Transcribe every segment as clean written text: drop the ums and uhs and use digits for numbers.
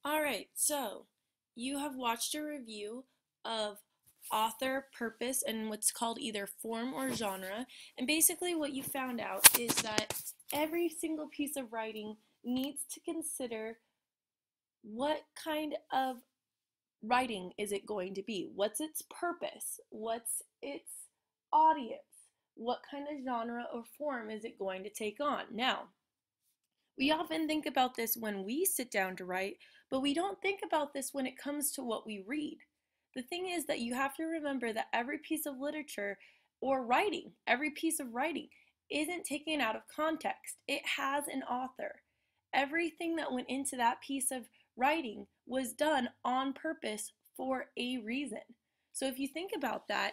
Alright, so you have watched a review of author, purpose, and what's called either form or genre. And basically, what you found out is that every single piece of writing needs to consider what kind of writing is it going to be? What's its purpose? What's its audience? What kind of genre or form is it going to take on? Now, we often think about this when we sit down to write, but we don't think about this when it comes to what we read. The thing is that you have to remember that every piece of literature or writing, every piece of writing, isn't taken out of context. It has an author. Everything that went into that piece of writing was done on purpose for a reason. So if you think about that,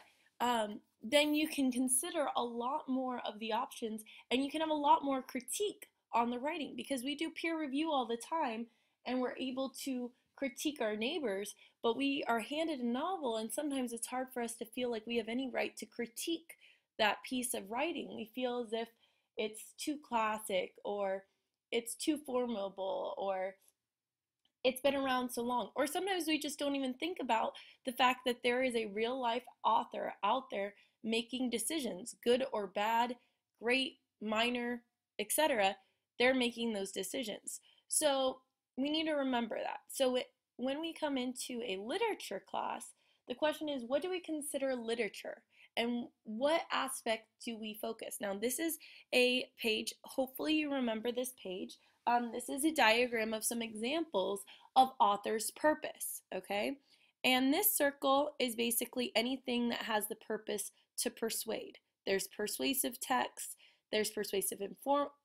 then you can consider a lot more of the options and you can have a lot more critique on the writing because we do peer review all the time and we're able to critique our neighbors, but we are handed a novel and sometimes it's hard for us to feel like we have any right to critique that piece of writing. We feel as if it's too classic or it's too formidable or it's been around so long. Or sometimes we just don't even think about the fact that there is a real life author out there making decisions, good or bad, great, minor, etc. They're making those decisions. So we need to remember that. So when we come into a literature class, the question is, what do we consider literature? And what aspect do we focus? Now, this is a page. Hopefully you remember this page. This is a diagram of some examples of author's purpose, okay? And this circle is basically anything that has the purpose to persuade. There's persuasive text, there's persuasive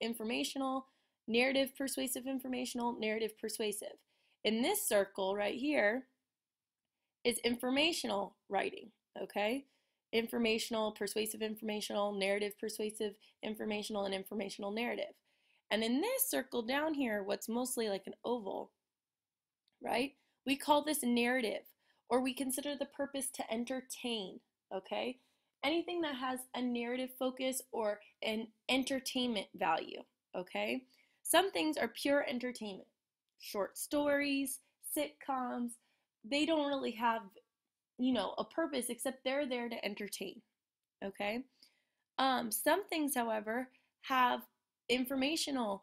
informational, narrative persuasive informational, narrative persuasive. In this circle right here is informational writing, okay? Informational, persuasive informational, narrative persuasive informational, and informational narrative. And in this circle down here, what's mostly like an oval, right? We call this narrative, or we consider the purpose to entertain, okay? Anything that has a narrative focus or an entertainment value, okay? Some things are pure entertainment. Short stories, sitcoms, they don't really have, a purpose except they're there to entertain, okay? Some things, however, have informational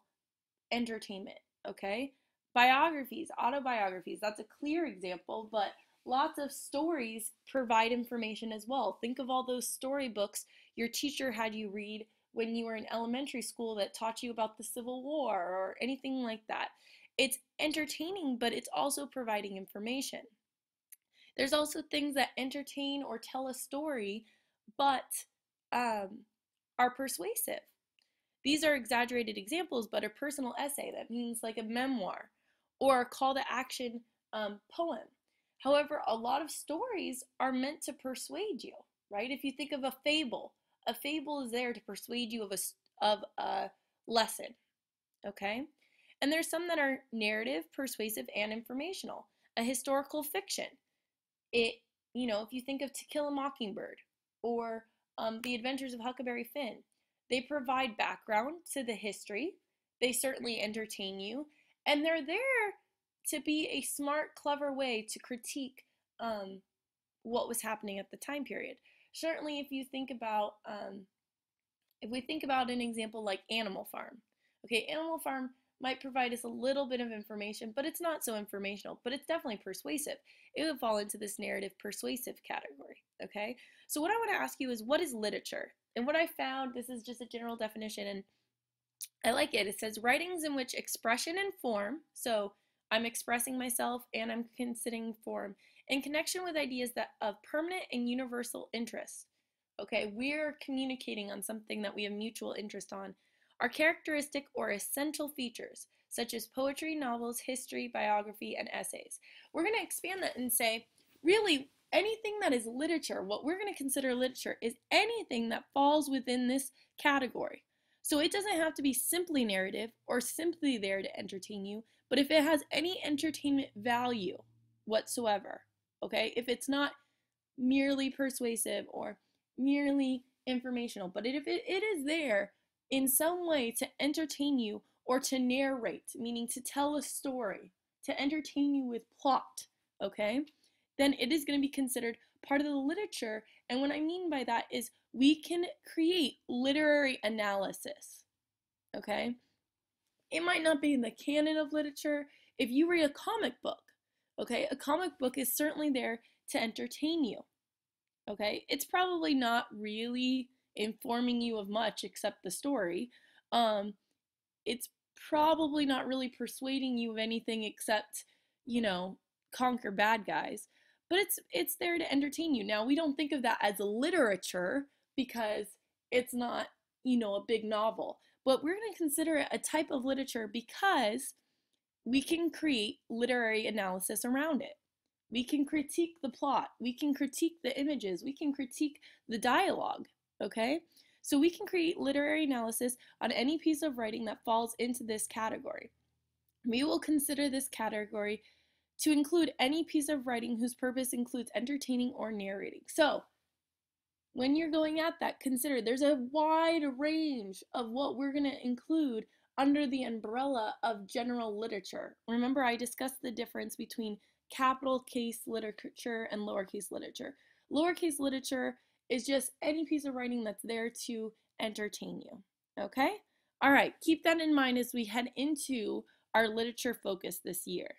entertainment, okay? Biographies, autobiographies, that's a clear example, but lots of stories provide information as well. Think of all those storybooks your teacher had you read when you were in elementary school that taught you about the Civil War or anything like that. It's entertaining, but it's also providing information. There's also things that entertain or tell a story, but are persuasive. These are exaggerated examples, but a personal essay, that means like a memoir or a call to action poem. However, a lot of stories are meant to persuade you, right? If you think of a fable is there to persuade you of a lesson, okay? And there's some that are narrative, persuasive, and informational. A historical fiction, if you think of To Kill a Mockingbird or The Adventures of Huckleberry Finn, they provide background to the history. They certainly entertain you, and they're there to be a smart, clever way to critique what was happening at the time period. Certainly, if we think about an example like Animal Farm, okay, Animal Farm might provide us a little bit of information, but it's not so informational, but it's definitely persuasive. It would fall into this narrative persuasive category, okay? So what I want to ask you is, what is literature? And what I found, this is just a general definition, and I like it. It says writings in which expression and form, so I'm expressing myself and I'm considering form, in connection with ideas that of permanent and universal interest. Okay, we're communicating on something that we have mutual interest on, are characteristic or essential features, such as poetry, novels, history, biography, and essays. We're going to expand that and say, really, anything that is literature, what we're going to consider literature, is anything that falls within this category. So it doesn't have to be simply narrative or simply there to entertain you, but if it has any entertainment value whatsoever, okay, if it's not merely persuasive or merely informational, but if it is there in some way to entertain you or to narrate, meaning to tell a story, to entertain you with plot, okay, then it is going to be considered part of the literature. And what I mean by that is we can create literary analysis, okay? It might not be in the canon of literature. If you read a comic book, okay, a comic book is certainly there to entertain you, okay? It's probably not really informing you of much except the story. It's probably not really persuading you of anything except, you know, conquer bad guys. But it's there to entertain you. Now, we don't think of that as literature because it's not, you know, a big novel. But we're going to consider it a type of literature because we can create literary analysis around it. We can critique the plot. We can critique the images. We can critique the dialogue, okay? So we can create literary analysis on any piece of writing that falls into this category. We will consider this category to include any piece of writing whose purpose includes entertaining or narrating. So when you're going at that, consider there's a wide range of what we're going to include under the umbrella of general literature. Remember, I discussed the difference between capital case literature and lowercase literature. Lowercase literature is just any piece of writing that's there to entertain you. Okay? All right, keep that in mind as we head into our literature focus this year.